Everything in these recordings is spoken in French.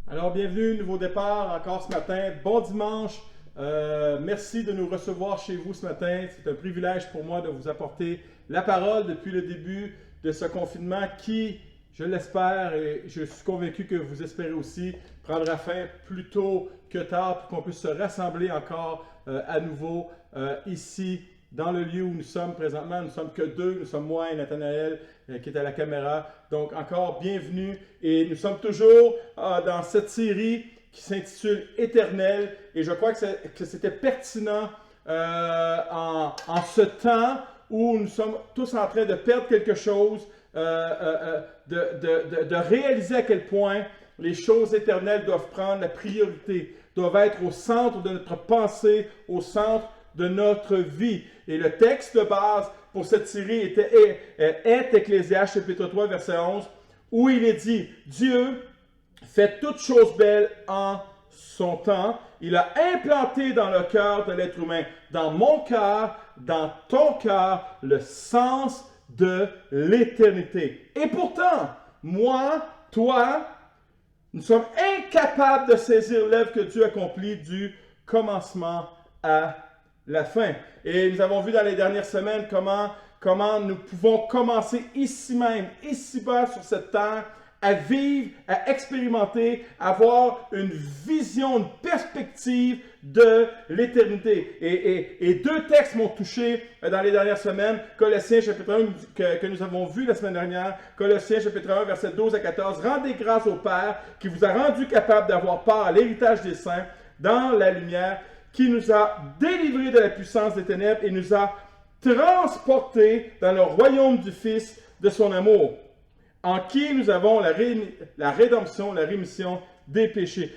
Alors, bienvenue, nouveau départ encore ce matin. Bon dimanche. Merci de nous recevoir chez vous ce matin. C'est un privilège pour moi de vous apporter la parole depuis le début de ce confinement qui, je l'espère et je suis convaincu que vous espérez aussi, prendra fin plus tôt que tard pour qu'on puisse se rassembler encore à nouveau ici dans le lieu où nous sommes présentement. Nous ne sommes que deux, nous sommes moi et Nathanaël qui est à la caméra. Donc encore bienvenue et nous sommes toujours dans cette série qui s'intitule Éternel et je crois que c'était pertinent en ce temps où nous sommes tous en train de perdre quelque chose, de réaliser à quel point les choses éternelles doivent prendre la priorité, doivent être au centre de notre pensée, au centre de notre vie. Et le texte de base pour cette série est Ecclésiaste chapitre 3 verset 11 où il est dit « Dieu fait toutes choses belles en son temps. Il a implanté dans le cœur de l'être humain, dans mon cœur, dans ton cœur, le sens de l'éternité. Et pourtant, moi, toi, nous sommes incapables de saisir l'œuvre que Dieu accomplit du commencement à la fin. Et nous avons vu dans les dernières semaines comment nous pouvons commencer ici même, ici-bas sur cette terre, à vivre, à expérimenter, à avoir une vision, une perspective de l'éternité. Et deux textes m'ont touché dans les dernières semaines. Colossiens chapitre 1 que nous avons vu la semaine dernière. Colossiens chapitre 1 versets 12 à 14. Rendez grâce au Père qui vous a rendu capable d'avoir part à l'héritage des saints dans la lumière, qui nous a délivrés de la puissance des ténèbres et nous a transportés dans le royaume du Fils de son amour, en qui nous avons la rédemption, la rémission des péchés.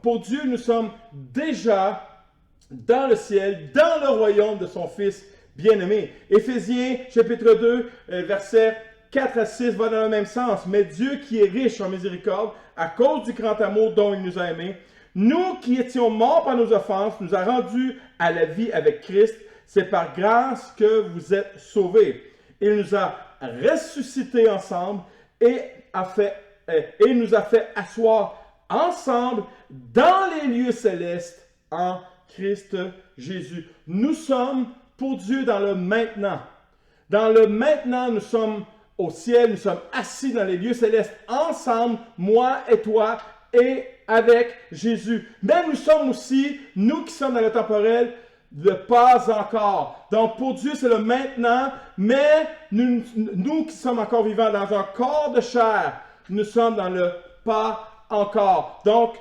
Pour Dieu, nous sommes déjà dans le ciel, dans le royaume de son Fils bien-aimé. Éphésiens chapitre 2, versets 4 à 6 va dans le même sens. Mais Dieu qui est riche en miséricorde, à cause du grand amour dont il nous a aimés, nous qui étions morts par nos offenses, nous a rendus à la vie avec Christ. C'est par grâce que vous êtes sauvés. Il nous a ressuscités ensemble et nous a fait asseoir ensemble dans les lieux célestes en Christ Jésus. Nous sommes pour Dieu dans le maintenant. Dans le maintenant, nous sommes au ciel, nous sommes assis dans les lieux célestes ensemble, moi et toi, et avec Jésus. Mais nous sommes aussi, nous qui sommes dans le temporel, le pas encore. Donc pour Dieu, c'est le maintenant, mais nous qui sommes encore vivants dans un corps de chair, nous sommes dans le pas encore. Donc,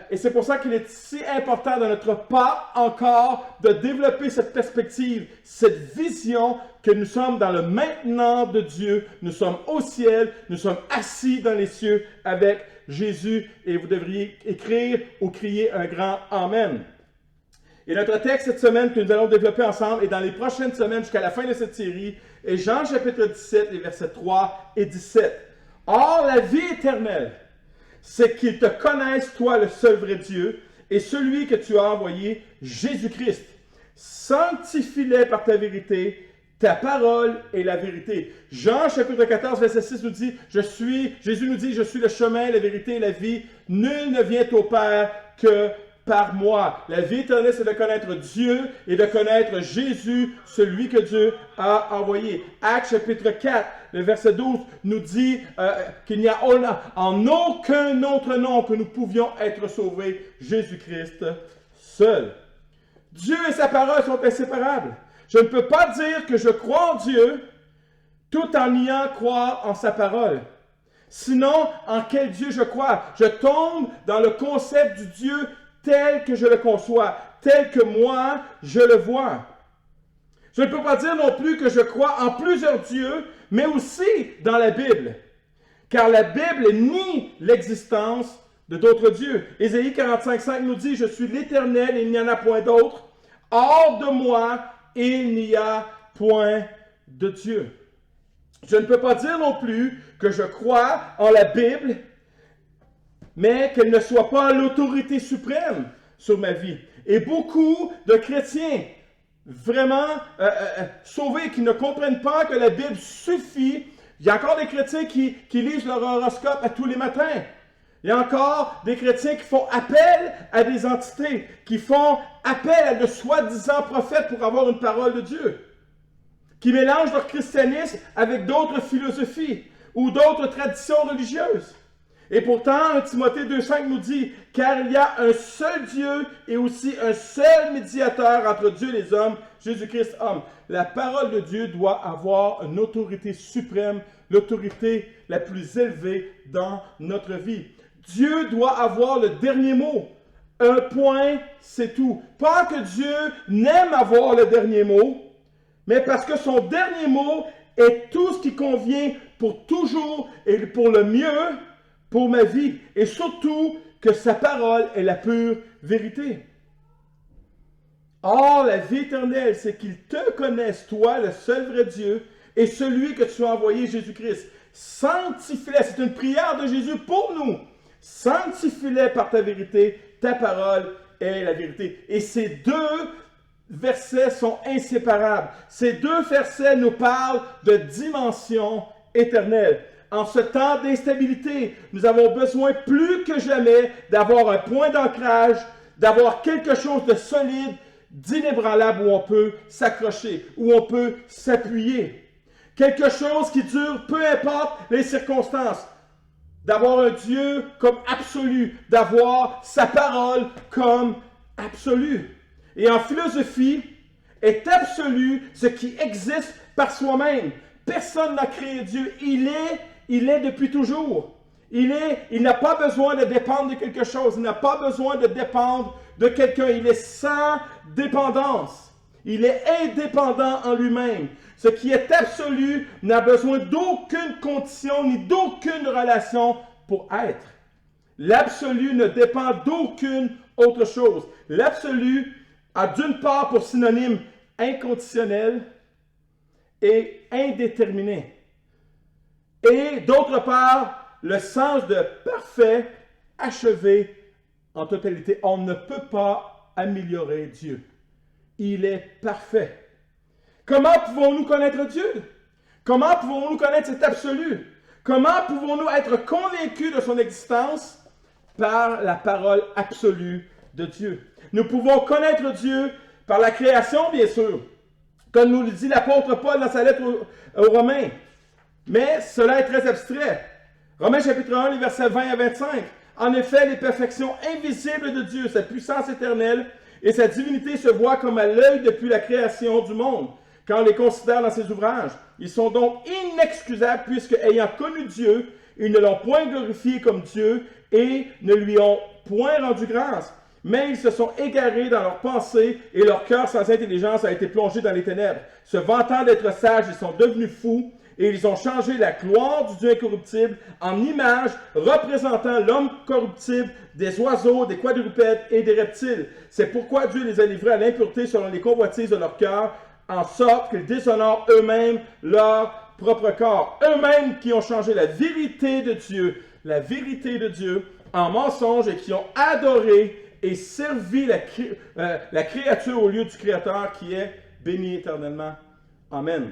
et c'est pour ça qu'il est si important dans notre pas encore de développer cette perspective, cette vision que nous sommes dans le maintenant de Dieu, nous sommes au ciel, nous sommes assis dans les cieux avec Jésus et vous devriez écrire ou crier un grand Amen. Et notre texte cette semaine que nous allons développer ensemble et dans les prochaines semaines jusqu'à la fin de cette série est Jean chapitre 17, les versets 3 et 17. Or, la vie éternelle, c'est qu'ils te connaissent, toi, le seul vrai Dieu, et celui que tu as envoyé, Jésus-Christ. Sanctifie-les par ta vérité, ta parole est la vérité. Jean chapitre 14, verset 6 nous dit, Jésus nous dit, je suis le chemin, la vérité et la vie. Nul ne vient au Père que par moi. La vie éternelle, c'est de connaître Dieu et de connaître Jésus, celui que Dieu a envoyé. Actes chapitre 4, le verset 12 nous dit qu'il n'y a en aucun autre nom que nous pouvions être sauvés, Jésus-Christ seul. Dieu et sa parole sont inséparables. Je ne peux pas dire que je crois en Dieu tout en niant croire en sa parole. Sinon, en quel Dieu je crois? Je tombe dans le concept du Dieu tel que je le conçois, tel que moi je le vois. Je ne peux pas dire non plus que je crois en plusieurs dieux, mais aussi dans la Bible. Car la Bible nie l'existence de d'autres dieux. Ésaïe 45,5 nous dit « Je suis l'Éternel et il n'y en a point d'autre. Hors de moi, il n'y a point de Dieu. » Je ne peux pas dire non plus que je crois en la Bible, mais qu'elle ne soit pas l'autorité suprême sur ma vie. Et beaucoup de chrétiens vraiment sauvés qui ne comprennent pas que la Bible suffit. Il y a encore des chrétiens qui lisent leur horoscope à tous les matins. Il y a encore des chrétiens qui font appel à des entités, qui font appel à de soi-disant prophètes pour avoir une parole de Dieu, qui mélangent leur christianisme avec d'autres philosophies ou d'autres traditions religieuses. Et pourtant, 1 Timothée 2,5 nous dit « Car il y a un seul Dieu et aussi un seul médiateur entre Dieu et les hommes, Jésus-Christ homme. » La parole de Dieu doit avoir une autorité suprême, l'autorité la plus élevée dans notre vie. Dieu doit avoir le dernier mot. Un point, c'est tout. Pas que Dieu n'aime avoir le dernier mot, mais parce que son dernier mot est tout ce qui convient pour toujours et pour le mieux pour ma vie. Et surtout, que sa parole est la pure vérité. Or, la vie éternelle, c'est qu'ils te connaissent, toi, le seul vrai Dieu, et celui que tu as envoyé, Jésus-Christ. Sanctifie-les, c'est une prière de Jésus pour nous. Sanctifie-les par ta vérité, ta parole est la vérité. Et ces deux versets sont inséparables. Ces deux versets nous parlent de dimension éternelle. En ce temps d'instabilité, nous avons besoin plus que jamais d'avoir un point d'ancrage, d'avoir quelque chose de solide, d'inébranlable où on peut s'accrocher, où on peut s'appuyer. Quelque chose qui dure, peu importe les circonstances. D'avoir un Dieu comme absolu, d'avoir sa parole comme absolue. Et en philosophie, est absolu ce qui existe par soi-même. Personne n'a créé Dieu. Il est depuis toujours. Il n'a pas besoin de dépendre de quelque chose. Il n'a pas besoin de dépendre de quelqu'un. Il est sans dépendance. Il est indépendant en lui-même. Ce qui est absolu n'a besoin d'aucune condition ni d'aucune relation pour être. L'absolu ne dépend d'aucune autre chose. L'absolu a d'une part pour synonyme inconditionnel et indéterminé. Et d'autre part, le sens de parfait, achevé en totalité. On ne peut pas améliorer Dieu. Il est parfait. Comment pouvons-nous connaître Dieu? Comment pouvons-nous connaître cet absolu? Comment pouvons-nous être convaincus de son existence? Par la parole absolue de Dieu. Nous pouvons connaître Dieu par la création, bien sûr, comme nous le dit l'apôtre Paul dans sa lettre aux Romains. Mais cela est très abstrait. Romains chapitre 1, les versets 20 à 25. En effet, les perfections invisibles de Dieu, sa puissance éternelle et sa divinité se voient comme à l'œil depuis la création du monde, quand on les considère dans ses ouvrages. Ils sont donc inexcusables puisque, ayant connu Dieu, ils ne l'ont point glorifié comme Dieu et ne lui ont point rendu grâce. Mais ils se sont égarés dans leurs pensées et leur cœur sans intelligence a été plongé dans les ténèbres. Se vantant d'être sages, ils sont devenus fous et ils ont changé la gloire du Dieu incorruptible en image représentant l'homme corruptible, des oiseaux, des quadrupèdes et des reptiles. C'est pourquoi Dieu les a livrés à l'impureté selon les convoitises de leur cœur, en sorte qu'ils déshonorent eux-mêmes leur propre corps. Eux-mêmes qui ont changé la vérité de Dieu en mensonge et qui ont adoré et servi la créature au lieu du Créateur qui est béni éternellement. Amen.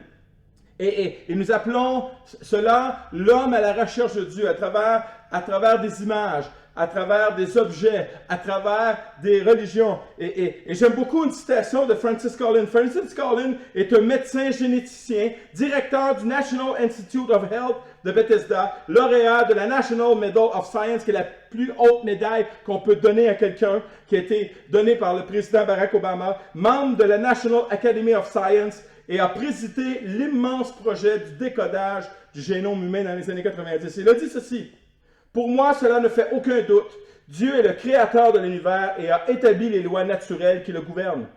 Et nous appelons cela l'homme à la recherche de Dieu à travers des images, à travers des objets, à travers des religions. Et j'aime beaucoup une citation de Francis Collins. Francis Collins est un médecin généticien, directeur du National Institute of Health de Bethesda, lauréat de la National Medal of Science, qui est la plus haute médaille qu'on peut donner à quelqu'un, qui a été donnée par le président Barack Obama, membre de la National Academy of Science, et a présidé l'immense projet du décodage du génome humain dans les années 90. Il a dit ceci: « Pour moi, cela ne fait aucun doute. Dieu est le créateur de l'univers et a établi les lois naturelles qui le gouvernent.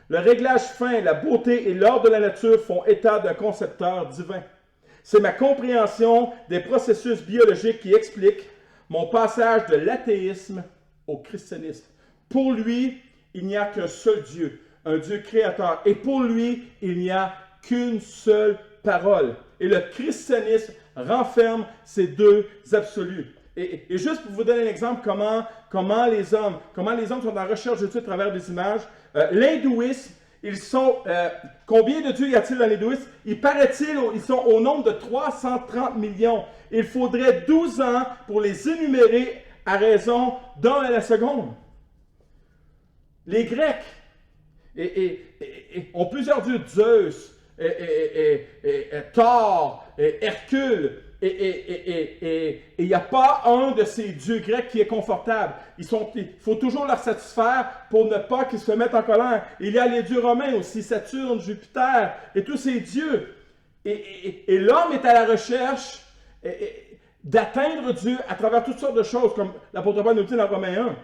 Le réglage fin, la beauté et l'ordre de la nature font état d'un concepteur divin. C'est ma compréhension des processus biologiques qui explique mon passage de l'athéisme au christianisme. Pour lui, il n'y a qu'un seul Dieu, un Dieu créateur. Et pour lui, il n'y a qu'une seule parole. Et le christianisme renferme ces deux absolus. » Et juste pour vous donner un exemple, comment les hommes sont en recherche de Dieu à travers des images. L'hindouisme, combien de dieux y a-t-il dans l'hindouisme? Il paraît-il, ils sont au nombre de 330 millions. Il faudrait 12 ans pour les énumérer à raison d'un à la seconde. Les Grecs ont plusieurs dieux, Zeus, Thor, Hercule, et il n'y a pas un de ces dieux grecs qui est confortable. Il faut toujours leur satisfaire pour ne pas qu'ils se mettent en colère. Il y a les dieux romains aussi, Saturne, Jupiter, et tous ces dieux. Et l'homme est à la recherche d'atteindre Dieu à travers toutes sortes de choses, comme l'apôtre Paul nous dit dans Romains 1.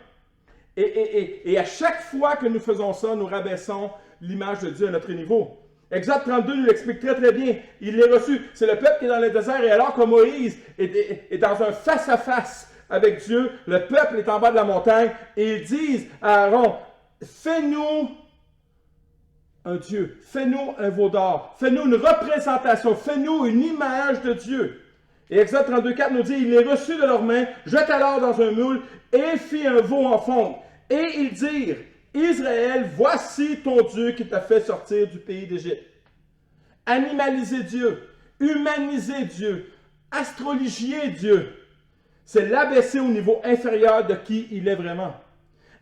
Et à chaque fois que nous faisons ça, nous rabaissons l'image de Dieu à notre niveau. Exode 32 nous l'explique très très bien. Il l'a reçu. C'est le peuple qui est dans le désert et alors que Moïse est dans un face-à-face avec Dieu, le peuple est en bas de la montagne et ils disent à Aaron, fais-nous un Dieu, fais-nous un veau d'or, fais-nous une représentation, fais-nous une image de Dieu. Et Exode 32,4 nous dit, il les reçut de leurs mains, jeta alors dans un moule et fit un veau en fonte. Et ils dirent, Israël, voici ton Dieu qui t'a fait sortir du pays d'Égypte. Animaliser Dieu, humaniser Dieu, astrologier Dieu, c'est l'abaisser au niveau inférieur de qui il est vraiment.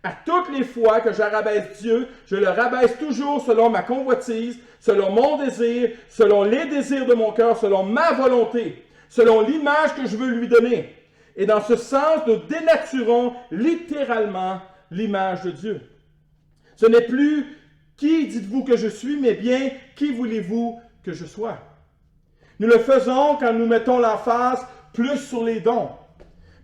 À toutes les fois que je rabaisse Dieu, je le rabaisse toujours selon ma convoitise, selon mon désir, selon les désirs de mon cœur, selon ma volonté, selon l'image que je veux lui donner. Et dans ce sens, nous dénaturons littéralement l'image de Dieu. Ce n'est plus qui dites-vous que je suis, mais bien qui voulez-vous que je sois. Nous le faisons quand nous mettons l'emphase plus sur les dons,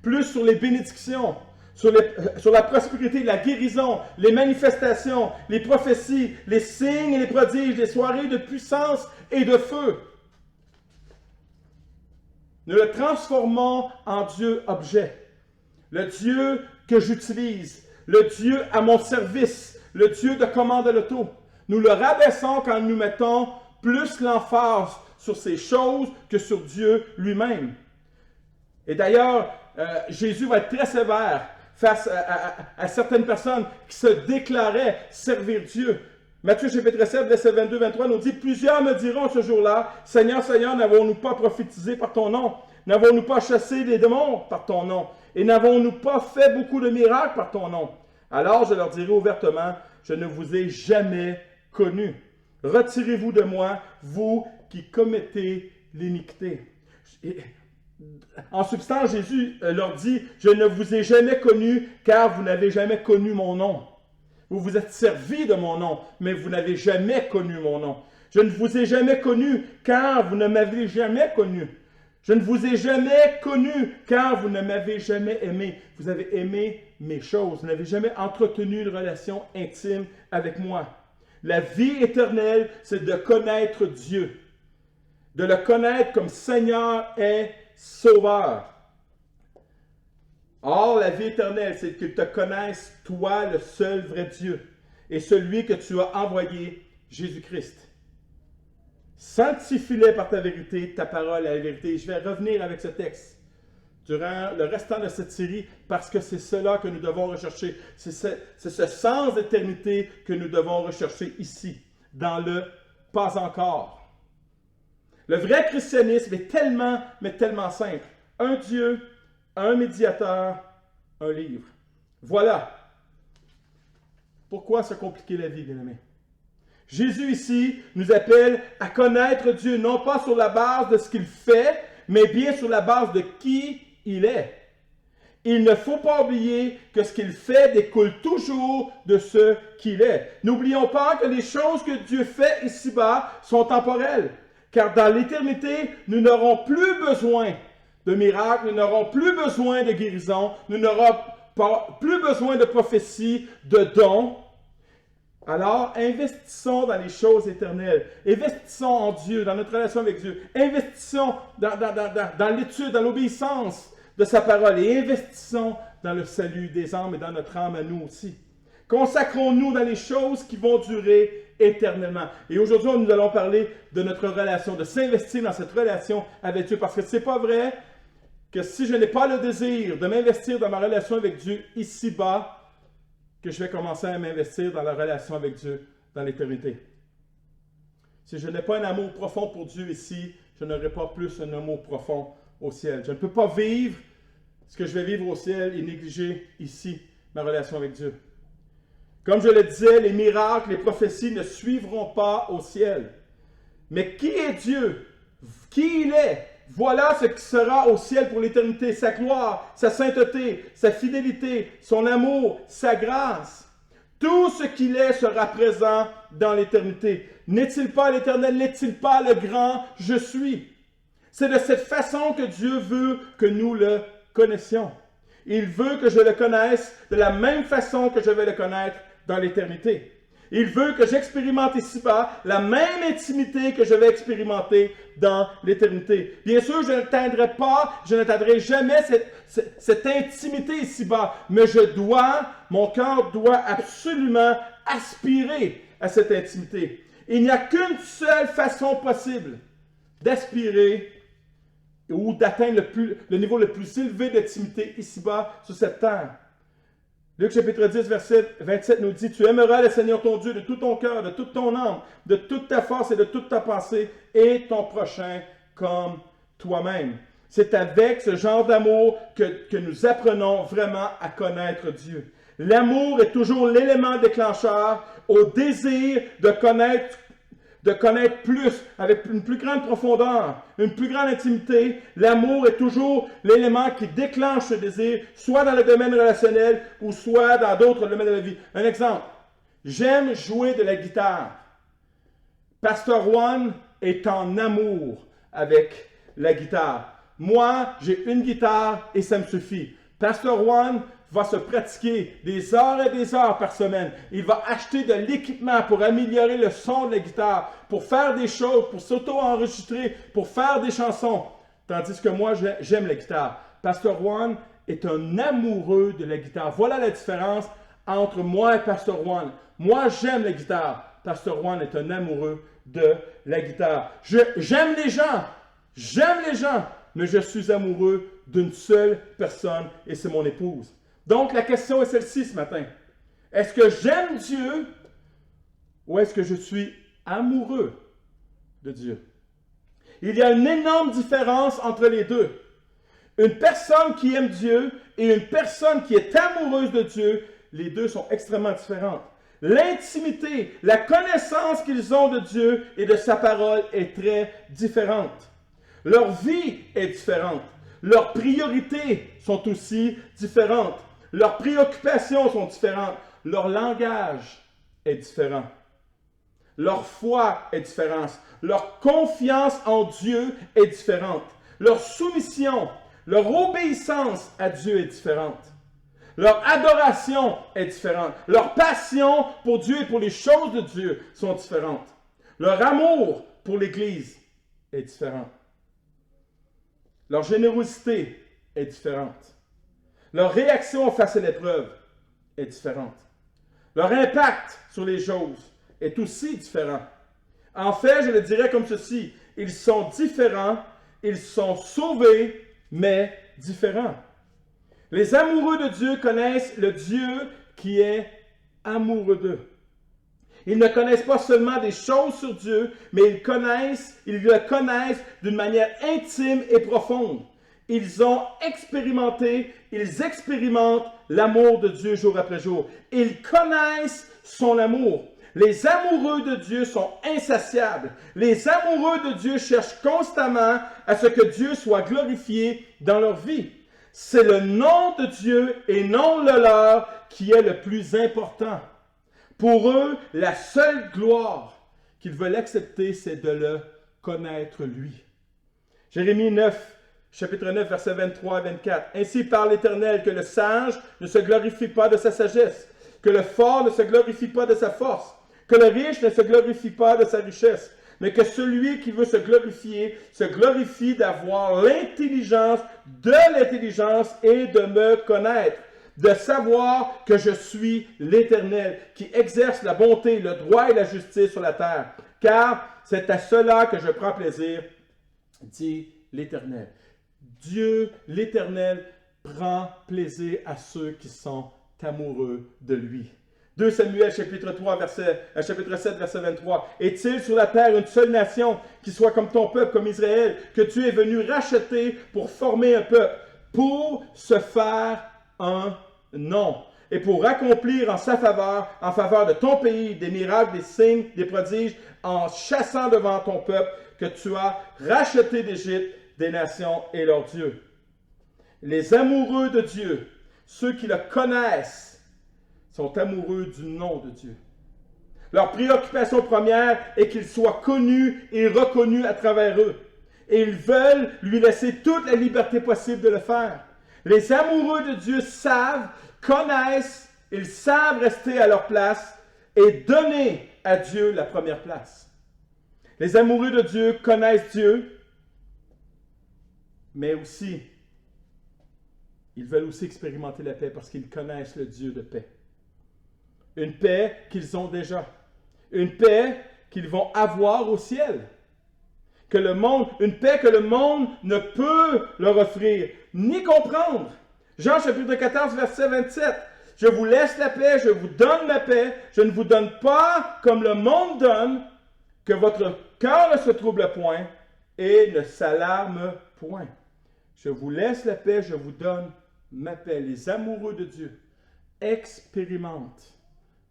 plus sur les bénédictions, sur la prospérité, la guérison, les manifestations, les prophéties, les signes et les prodiges, les soirées de puissance et de feu. Nous le transformons en Dieu objet, le Dieu que j'utilise, le Dieu à mon service, le Dieu de commande à l'auto. Nous le rabaissons quand nous mettons plus l'emphase sur ces choses que sur Dieu lui-même. Et d'ailleurs, Jésus va être très sévère face à certaines personnes qui se déclaraient servir Dieu. Matthieu chapitre 7, verset 22-23 nous dit « Plusieurs me diront ce jour-là, Seigneur, Seigneur, n'avons-nous pas prophétisé par ton nom? N'avons-nous pas chassé les démons par ton nom? Et n'avons-nous pas fait beaucoup de miracles par ton nom? Alors je leur dirai ouvertement, je ne vous ai jamais connus. Retirez-vous de moi, vous qui commettez l'iniquité. » En substance, Jésus leur dit, je ne vous ai jamais connus car vous n'avez jamais connu mon nom. Vous vous êtes servi de mon nom, mais vous n'avez jamais connu mon nom. Je ne vous ai jamais connu car vous ne m'avez jamais connu. Je ne vous ai jamais connu car vous ne m'avez jamais aimé. Vous avez aimé mes choses. Vous n'avez jamais entretenu une relation intime avec moi. La vie éternelle, c'est de connaître Dieu. De le connaître comme Seigneur et Sauveur. Or, la vie éternelle, c'est qu'ils te connaissent, toi, le seul vrai Dieu, et celui que tu as envoyé, Jésus-Christ. Sanctifie-les par ta vérité, ta parole est la vérité. Je vais revenir avec ce texte durant le restant de cette série, parce que c'est cela que nous devons rechercher. C'est ce sens d'éternité que nous devons rechercher ici, dans le « pas encore ». Le vrai christianisme est tellement, mais tellement simple. Un Dieu, un médiateur, un livre. Voilà. Pourquoi se compliquer la vie, bien-aimés? Jésus ici nous appelle à connaître Dieu, non pas sur la base de ce qu'il fait, mais bien sur la base de qui il est. Il ne faut pas oublier que ce qu'il fait découle toujours de ce qu'il est. N'oublions pas que les choses que Dieu fait ici-bas sont temporelles. Car dans l'éternité, nous n'aurons plus besoin de miracles, nous n'aurons plus besoin de guérison, nous n'aurons plus besoin de prophéties, de dons. Alors, investissons dans les choses éternelles. Investissons en Dieu, dans notre relation avec Dieu. Investissons dans l'étude, dans l'obéissance de sa parole. Et investissons dans le salut des âmes et dans notre âme à nous aussi. Consacrons-nous dans les choses qui vont durer éternellement. Et aujourd'hui, nous allons parler de notre relation, de s'investir dans cette relation avec Dieu. Parce que ce n'est pas vrai que si je n'ai pas le désir de m'investir dans ma relation avec Dieu ici-bas, que je vais commencer à m'investir dans la relation avec Dieu dans l'éternité. Si je n'ai pas un amour profond pour Dieu ici, je n'aurai pas plus un amour profond au ciel. Je ne peux pas vivre ce que je vais vivre au ciel et négliger ici ma relation avec Dieu. Comme je le disais, les miracles, les prophéties ne suivront pas au ciel. Mais qui est Dieu? Qui il est? Voilà ce qui sera au ciel pour l'éternité, sa gloire, sa sainteté, sa fidélité, son amour, sa grâce. Tout ce qu'il est sera présent dans l'éternité. N'est-il pas l'Éternel? N'est-il pas le grand « Je suis » ? C'est de cette façon que Dieu veut que nous le connaissions. Il veut que je le connaisse de la même façon que je vais le connaître dans l'éternité. Il veut que j'expérimente ici-bas la même intimité que je vais expérimenter dans l'éternité. Bien sûr, je n'atteindrai jamais cette intimité ici-bas, mais mon cœur doit absolument aspirer à cette intimité. Il n'y a qu'une seule façon possible d'aspirer ou d'atteindre le niveau le plus élevé d'intimité ici-bas sur cette terre. Luc chapitre 10, verset 27 nous dit « Tu aimeras le Seigneur ton Dieu de tout ton cœur, de toute ton âme, de toute ta force et de toute ta pensée, et ton prochain comme toi-même. » C'est avec ce genre d'amour que nous apprenons vraiment à connaître Dieu. L'amour est toujours l'élément déclencheur au désir de connaître plus, avec une plus grande profondeur, une plus grande intimité. L'amour est toujours l'élément qui déclenche ce désir, soit dans le domaine relationnel ou soit dans d'autres domaines de la vie. Un exemple, j'aime jouer de la guitare. Pasteur Juan est en amour avec la guitare. Moi, j'ai une guitare et ça me suffit. Pasteur Juan va se pratiquer des heures et des heures par semaine. Il va acheter de l'équipement pour améliorer le son de la guitare, pour faire des choses, pour s'auto-enregistrer, pour faire des chansons. Tandis que moi, j'aime la guitare. Pasteur Juan est un amoureux de la guitare. Voilà la différence entre moi et Pasteur Juan. Moi, j'aime la guitare. Pasteur Juan est un amoureux de la guitare. J'aime les gens, mais je suis amoureux d'une seule personne et c'est mon épouse. Donc, la question est celle-ci ce matin. Est-ce que j'aime Dieu ou est-ce que je suis amoureux de Dieu? Il y a une énorme différence entre les deux. Une personne qui aime Dieu et une personne qui est amoureuse de Dieu, les deux sont extrêmement différentes. L'intimité, la connaissance qu'ils ont de Dieu et de sa parole est très différente. Leur vie est différente. Leurs priorités sont aussi différentes. Leurs préoccupations sont différentes. Leur langage est différent. Leur foi est différente. Leur confiance en Dieu est différente. Leur soumission, leur obéissance à Dieu est différente. Leur adoration est différente. Leur passion pour Dieu et pour les choses de Dieu sont différentes. Leur amour pour l'Église est différent. Leur générosité est différente. Leur réaction face à l'épreuve est différente. Leur impact sur les choses est aussi différent. En fait, je le dirais comme ceci, ils sont différents, ils sont sauvés, mais différents. Les amoureux de Dieu connaissent le Dieu qui est amoureux d'eux. Ils ne connaissent pas seulement des choses sur Dieu, mais ils le connaissent d'une manière intime et profonde. Ils expérimentent l'amour de Dieu jour après jour. Ils connaissent son amour. Les amoureux de Dieu sont insatiables. Les amoureux de Dieu cherchent constamment à ce que Dieu soit glorifié dans leur vie. C'est le nom de Dieu et non le leur qui est le plus important. Pour eux, la seule gloire qu'ils veulent accepter, c'est de le connaître lui. Jérémie 9, chapitre 9, versets 23 et 24. « Ainsi parle l'Éternel, que le sage ne se glorifie pas de sa sagesse, que le fort ne se glorifie pas de sa force, que le riche ne se glorifie pas de sa richesse, mais que celui qui veut se glorifie d'avoir l'intelligence, de l'intelligence et de me connaître, de savoir que je suis l'Éternel, qui exerce la bonté, le droit et la justice sur la terre. Car c'est à cela que je prends plaisir, dit l'Éternel. » Dieu, l'Éternel, prend plaisir à ceux qui sont amoureux de lui. 2 Samuel, chapitre 7, verset 23. « Est-il sur la terre une seule nation qui soit comme ton peuple, comme Israël, que tu es venu racheter pour former un peuple? pour se faire un nom et pour accomplir en sa faveur, en faveur de ton pays, des miracles, des signes, des prodiges, en chassant devant ton peuple que tu as racheté d'Égypte, des nations et leur Dieu. Les amoureux de Dieu, ceux qui le connaissent, sont amoureux du nom de Dieu. Leur préoccupation première est qu'il soit connu et reconnu à travers eux. Et ils veulent lui laisser toute la liberté possible de le faire. Les amoureux de Dieu savent, connaissent, ils savent rester à leur place et donner à Dieu la première place. Les amoureux de Dieu connaissent Dieu, mais aussi, ils veulent aussi expérimenter la paix parce qu'ils connaissent le Dieu de paix. Une paix qu'ils ont déjà. Une paix qu'ils vont avoir au ciel. Une paix que le monde ne peut leur offrir, ni comprendre. Jean chapitre 14, verset 27. Je vous laisse la paix, je vous donne ma paix. Je ne vous donne pas comme le monde donne, que votre cœur ne se trouble point et ne s'alarme point. Je vous laisse la paix, je vous donne ma paix. Les amoureux de Dieu expérimentent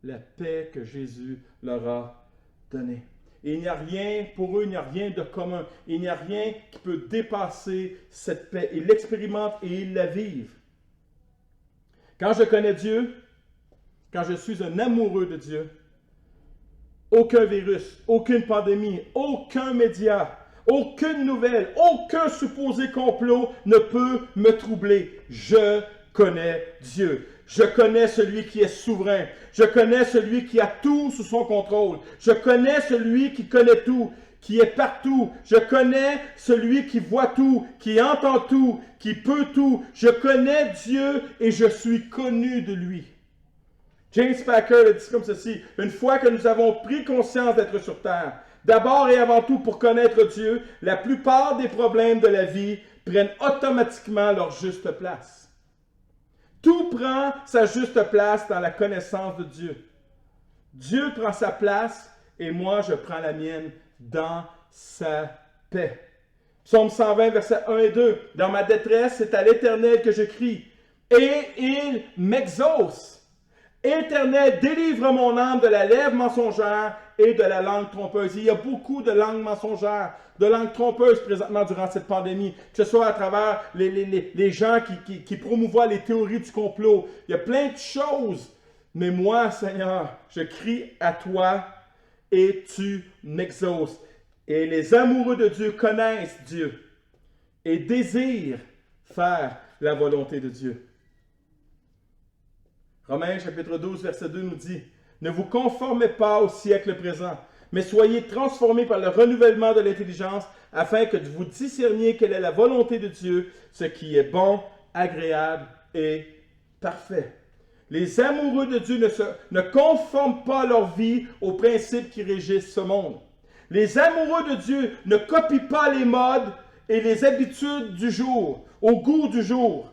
la paix que Jésus leur a donnée. Et il n'y a rien, pour eux, il n'y a rien de commun. Il n'y a rien qui peut dépasser cette paix. Ils l'expérimentent et ils la vivent. Quand je connais Dieu, quand je suis un amoureux de Dieu, aucun virus, aucune pandémie, aucun média, aucune nouvelle, aucun supposé complot ne peut me troubler. Je connais Dieu. Je connais celui qui est souverain. Je connais celui qui a tout sous son contrôle. Je connais celui qui connaît tout, qui est partout. Je connais celui qui voit tout, qui entend tout, qui peut tout. Je connais Dieu et je suis connu de lui. James Packer le dit comme ceci: une fois que nous avons pris conscience d'être sur terre, d'abord et avant tout pour connaître Dieu, la plupart des problèmes de la vie prennent automatiquement leur juste place. Tout prend sa juste place dans la connaissance de Dieu. Dieu prend sa place et moi je prends la mienne dans sa paix. Psaume 120, versets 1 et 2. Dans ma détresse, c'est à l'Éternel que je crie et il m'exauce. Éternel, délivre mon âme de la lèvre mensongère et de la langue trompeuse. Il y a beaucoup de langues mensongères, de langues trompeuses présentement durant cette pandémie, que ce soit à travers les gens qui promouvoient les théories du complot. Il y a plein de choses. Mais moi, Seigneur, je crie à toi et tu m'exauces. Et les amoureux de Dieu connaissent Dieu et désirent faire la volonté de Dieu. Romains chapitre 12, verset 2 nous dit: ne vous conformez pas au siècle présent, mais soyez transformés par le renouvellement de l'intelligence, afin que vous discerniez quelle est la volonté de Dieu, ce qui est bon, agréable et parfait. Les amoureux de Dieu ne conforment pas leur vie aux principes qui régissent ce monde. Les amoureux de Dieu ne copient pas les modes et les habitudes du jour, au goût du jour,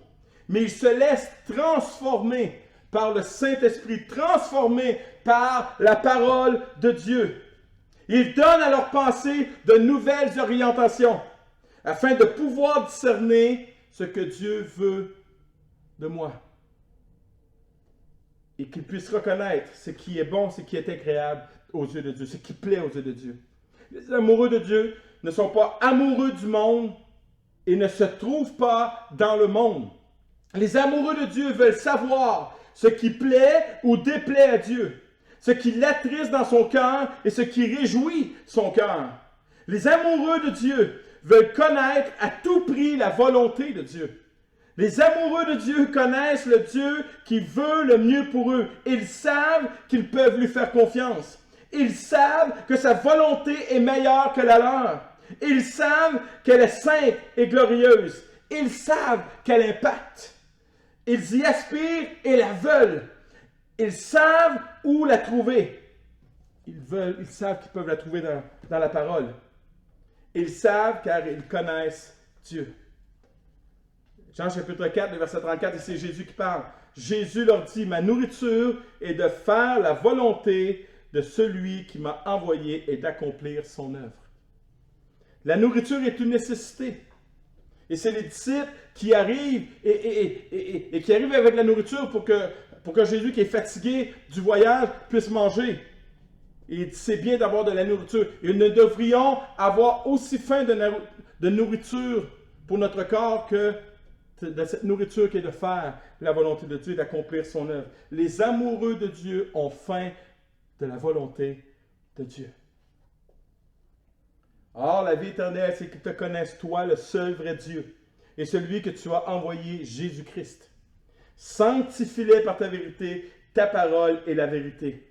mais ils se laissent transformer par le Saint-Esprit, transformés par la parole de Dieu. Ils donnent à leurs pensées de nouvelles orientations, afin de pouvoir discerner ce que Dieu veut de moi. Et qu'ils puissent reconnaître ce qui est bon, ce qui est agréable aux yeux de Dieu, ce qui plaît aux yeux de Dieu. Les amoureux de Dieu ne sont pas amoureux du monde et ne se trouvent pas dans le monde. Les amoureux de Dieu veulent savoir ce qui plaît ou déplaît à Dieu, ce qui l'attriste dans son cœur et ce qui réjouit son cœur. Les amoureux de Dieu veulent connaître à tout prix la volonté de Dieu. Les amoureux de Dieu connaissent le Dieu qui veut le mieux pour eux. Ils savent qu'ils peuvent lui faire confiance. Ils savent que sa volonté est meilleure que la leur. Ils savent qu'elle est sainte et glorieuse. Ils savent qu'elle impacte. Ils y aspirent et la veulent. Ils savent où la trouver. Ils savent qu'ils peuvent la trouver dans la parole. Ils savent car ils connaissent Dieu. Jean chapitre 4, verset 34, et c'est Jésus qui parle. Jésus leur dit: ma nourriture est de faire la volonté de celui qui m'a envoyé et d'accomplir son œuvre. La nourriture est une nécessité. Et c'est les disciples qui arrivent et qui arrivent avec la nourriture pour que Jésus, qui est fatigué du voyage, puisse manger. Et il dit, c'est bien d'avoir de la nourriture. Et nous devrions avoir aussi faim de nourriture pour notre corps que de cette nourriture qui est de faire la volonté de Dieu et d'accomplir son œuvre. Les amoureux de Dieu ont faim de la volonté de Dieu. Or, la vie éternelle, c'est qu'ils te connaissent, toi, le seul vrai Dieu, et celui que tu as envoyé, Jésus-Christ. Sanctifie-les par ta vérité, ta parole est la vérité.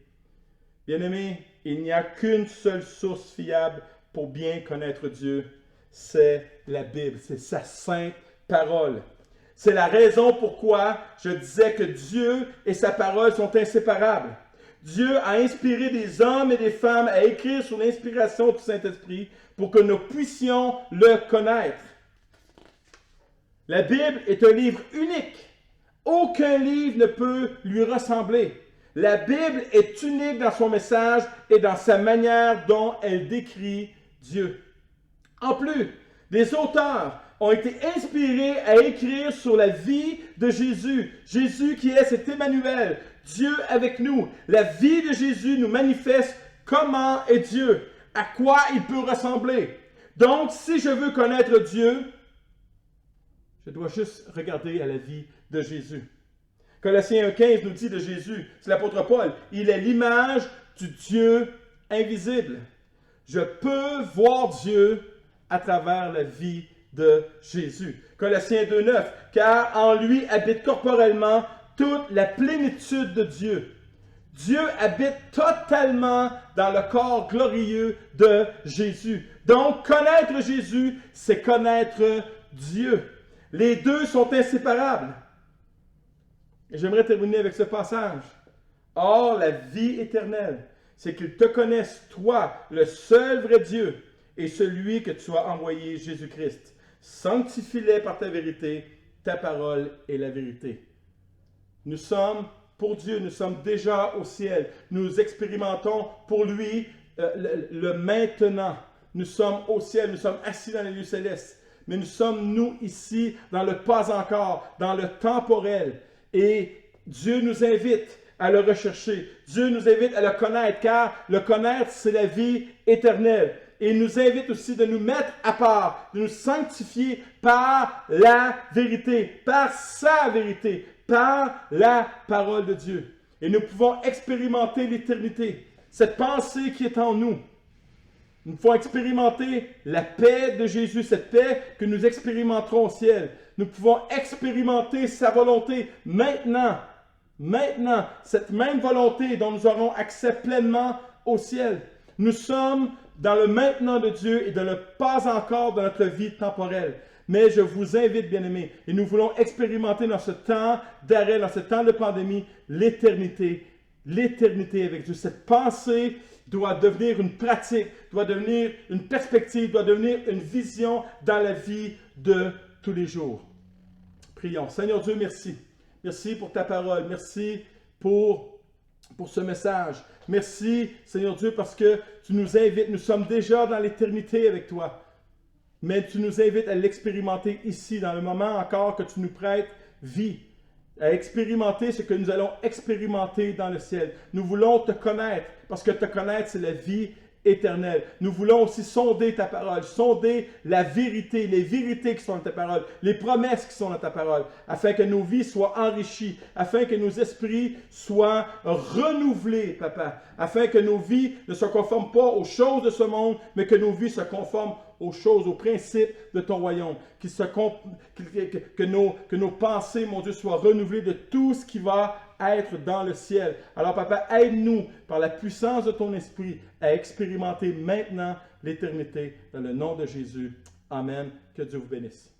Bien-aimés, il n'y a qu'une seule source fiable pour bien connaître Dieu, c'est la Bible, c'est sa sainte parole. C'est la raison pourquoi je disais que Dieu et sa parole sont inséparables. Dieu a inspiré des hommes et des femmes à écrire sous l'inspiration du Saint-Esprit pour que nous puissions le connaître. La Bible est un livre unique. Aucun livre ne peut lui ressembler. La Bible est unique dans son message et dans sa manière dont elle décrit Dieu. En plus, des auteurs ont été inspirés à écrire sur la vie de Jésus. Jésus qui est cet Emmanuel, Dieu avec nous. La vie de Jésus nous manifeste comment est Dieu, à quoi il peut ressembler. Donc, si je veux connaître Dieu, je dois juste regarder à la vie de Jésus. Colossiens 1,15 nous dit de Jésus, c'est l'apôtre Paul, il est l'image du Dieu invisible. Je peux voir Dieu à travers la vie de Jésus. Colossiens 2,9, car en lui habite corporellement toute la plénitude de Dieu. Dieu habite totalement dans le corps glorieux de Jésus. Donc, connaître Jésus, c'est connaître Dieu. Les deux sont inséparables. Et j'aimerais terminer avec ce passage. Or, la vie éternelle, c'est qu'ils te connaissent, toi, le seul vrai Dieu, et celui que tu as envoyé, Jésus-Christ. Sanctifie-les par ta vérité, ta parole est la vérité. Nous sommes pour Dieu, nous sommes déjà au ciel. Nous expérimentons pour lui le maintenant. Nous sommes au ciel, nous sommes assis dans les lieux célestes. Mais nous sommes, nous, ici, dans le pas encore, dans le temporel. Et Dieu nous invite à le rechercher. Dieu nous invite à le connaître, car le connaître, c'est la vie éternelle. Et il nous invite aussi de nous mettre à part, de nous sanctifier par la vérité, par sa vérité, par la parole de Dieu. Et nous pouvons expérimenter l'éternité, cette pensée qui est en nous. Nous pouvons expérimenter la paix de Jésus, cette paix que nous expérimenterons au ciel. Nous pouvons expérimenter sa volonté maintenant. Maintenant, cette même volonté dont nous aurons accès pleinement au ciel. Nous sommes dans le maintenant de Dieu et dans le pas encore de notre vie temporelle. Mais je vous invite, bien-aimés, et nous voulons expérimenter dans ce temps d'arrêt, dans ce temps de pandémie, l'éternité avec Dieu. Cette pensée doit devenir une pratique, doit devenir une perspective, doit devenir une vision dans la vie de tous les jours. Prions. Seigneur Dieu, merci. Merci pour ta parole. Merci pour ce message. Merci, Seigneur Dieu, parce que tu nous invites. Nous sommes déjà dans l'éternité avec toi. Mais tu nous invites à l'expérimenter ici, dans le moment encore que tu nous prêtes vie. À expérimenter ce que nous allons expérimenter dans le ciel. Nous voulons te connaître, parce que te connaître, c'est la vie éternelle. Nous voulons aussi sonder ta parole, sonder la vérité, les vérités qui sont dans ta parole, les promesses qui sont dans ta parole, afin que nos vies soient enrichies, afin que nos esprits soient renouvelés, Papa, afin que nos vies ne se conforment pas aux choses de ce monde, mais que nos vies se conforment aux choses, aux principes de ton royaume, que nos pensées, mon Dieu, soient renouvelées de tout ce qui va être dans le ciel. Alors, Papa, aide-nous par la puissance de ton esprit à expérimenter maintenant l'éternité dans le nom de Jésus. Amen. Que Dieu vous bénisse.